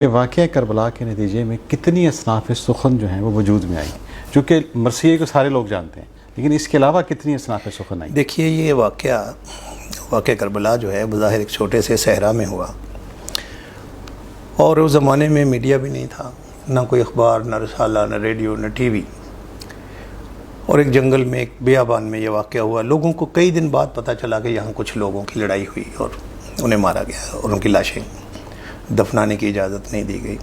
کہ واقعہ کربلا کے نتیجے میں کتنی اصناف سخن جو ہیں وہ وجود میں آئی، چونکہ مرثیے کو سارے لوگ جانتے ہیں، لیکن اس کے علاوہ کتنی اصناف سخن آئی؟ دیکھیے، یہ واقعہ کربلا جو ہے بظاہر ایک چھوٹے سے صحرا میں ہوا، اور اس زمانے میں میڈیا بھی نہیں تھا، نہ کوئی اخبار، نہ رسالہ، نہ ریڈیو، نہ ٹی وی، اور ایک جنگل میں، ایک بیابان میں یہ واقعہ ہوا۔ لوگوں کو کئی دن بعد پتہ چلا کہ یہاں کچھ لوگوں کی لڑائی ہوئی اور انہیں مارا گیا اور ان کی لاشیں دفنانے کی اجازت نہیں دی گئی۔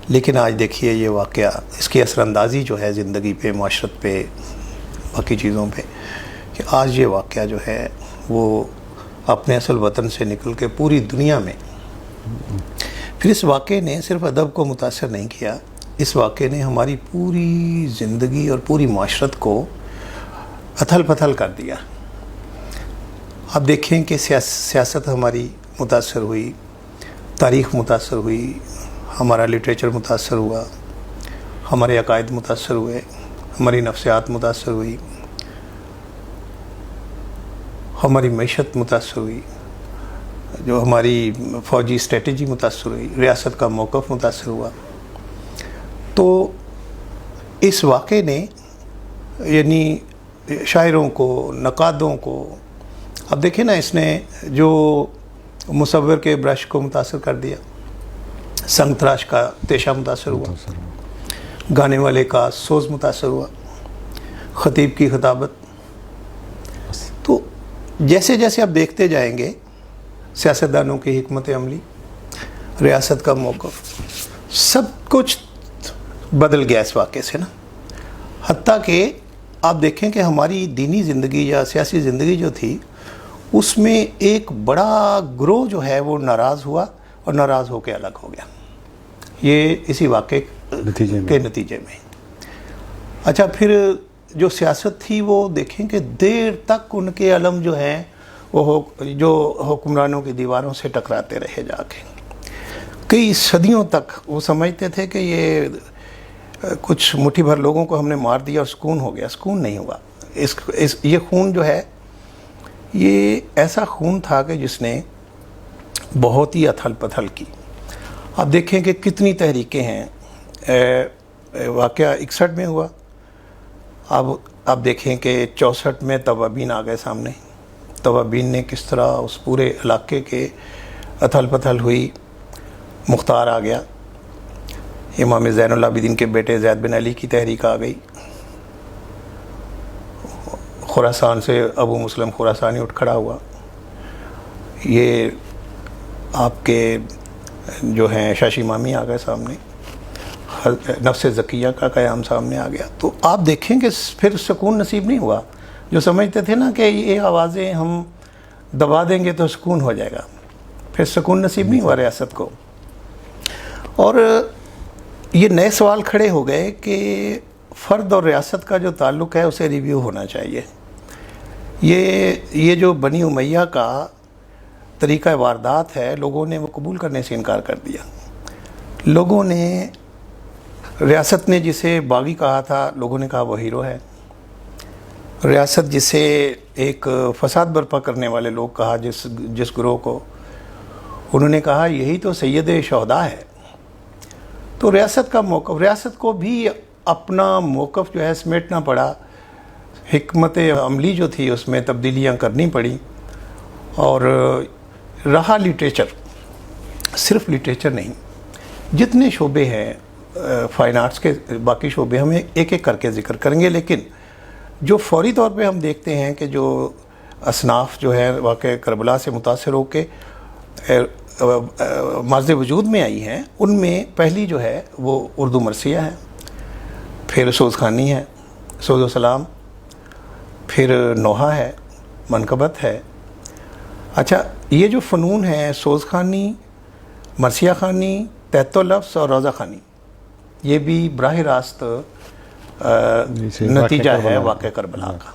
لیکن آج دیکھیے یہ واقعہ، اس کی اثر اندازی جو ہے زندگی پہ، معاشرت پہ، باقی چیزوں پہ، کہ آج یہ واقعہ جو ہے وہ اپنے اصل وطن سے نکل کے پوری دنیا میں، پھر اس واقعے نے صرف ادب کو متاثر نہیں کیا، اس واقعے نے ہماری پوری زندگی اور پوری معاشرت کو اتھل پتھل کر دیا۔ آپ دیکھیں کہ سیاست ہماری متاثر ہوئی، تاریخ متاثر ہوئی، ہمارا لٹریچر متاثر ہوا، ہمارے عقائد متاثر ہوئے، ہماری نفسیات متاثر ہوئی، ہماری معیشت متاثر ہوئی، جو ہماری فوجی اسٹریٹجی متاثر ہوئی، ریاست کا موقف متاثر ہوا۔ تو اس واقعے نے یعنی شاعروں کو، نقادوں کو، اب دیکھیں نا، اس نے جو مصور کے برش کو متاثر کر دیا، سنگ تراش کا تیشہ متاثر ہوا، گانے والے کا سوز متاثر ہوا، خطیب کی خطابت۔ تو جیسے جیسے آپ دیکھتے جائیں گے، سیاستدانوں کی حکمت عملی، ریاست کا موقف، سب کچھ بدل گیا اس واقعے سے نا۔ حتیٰ کہ آپ دیکھیں کہ ہماری دینی زندگی یا سیاسی زندگی جو تھی، اس میں ایک بڑا گروہ جو ہے وہ ناراض ہوا اور ناراض ہو کے الگ ہو گیا، یہ اسی واقعے کے نتیجے میں۔ اچھا، پھر جو سیاست تھی وہ دیکھیں کہ دیر تک ان کے علم جو ہیں وہ جو حکمرانوں کی دیواروں سے ٹکراتے رہے جا کے، کئی صدیوں تک وہ سمجھتے تھے کہ یہ کچھ مٹھی بھر لوگوں کو ہم نے مار دیا اور سکون ہو گیا۔ سکون نہیں ہوا۔ یہ خون جو ہے، یہ ایسا خون تھا کہ جس نے بہت ہی اتھل پتھل کی۔ آپ دیکھیں کہ کتنی تحریکیں ہیں۔ واقعہ 61 میں ہوا، اب آپ دیکھیں کہ 64 میں توابین آ گئے سامنے۔ توابین نے کس طرح اس پورے علاقے کے اتھل پتھل ہوئی، مختار آ گیا، امام زین العابدین کے بیٹے زید بن علی کی تحریک آ گئی، خراسان سے ابو مسلم خراسانی اٹھ کھڑا ہوا، یہ آپ کے جو ہیں شاشی امامی آ گئے سامنے، نفس زکیہ کا قیام سامنے آ گیا۔ تو آپ دیکھیں کہ پھر سکون نصیب نہیں ہوا۔ جو سمجھتے تھے نا کہ یہ آوازیں ہم دبا دیں گے تو سکون ہو جائے گا، پھر سکون نصیب نہیں ہوا ریاست کو۔ اور یہ نئے سوال کھڑے ہو گئے کہ فرد اور ریاست کا جو تعلق ہے اسے ریویو ہونا چاہیے۔ یہ جو بنی امیہ کا طریقہ واردات ہے، لوگوں نے وہ قبول کرنے سے انکار کر دیا۔ لوگوں نے، ریاست نے جسے باغی کہا تھا، لوگوں نے کہا وہ ہیرو ہے۔ ریاست جسے ایک فساد برپا کرنے والے لوگ کہا، جس گروہ کو، انہوں نے کہا یہی تو سید شہداء ہے۔ تو ریاست کا موقف، ریاست کو بھی اپنا موقف جو ہے سمیٹنا پڑا، حکمت عملی جو تھی اس میں تبدیلیاں کرنی پڑی، اور رہا لٹریچر، صرف لٹریچر نہیں، جتنے شعبے ہیں فائن آرٹس کے، باقی شعبے ہم ایک ایک کر کے ذکر کریں گے، لیکن جو فوری طور پہ ہم دیکھتے ہیں کہ جو اصناف جو ہے واقعہ کربلا سے متاثر ہو کے ماض وجود میں آئی ہیں، ان میں پہلی جو ہے وہ اردو مرثیہ ہے، پھر سوزخانی ہے، سوز و سلام، پھر نوحہ ہے، منقبت ہے۔ اچھا، یہ جو فنون ہیں، سوزخانی، مرثیہ خوانی، تحت و لفظ اور روضہ خوانی، یہ بھی براہ راست نتیجہ ہے واقعہ کربلا کا۔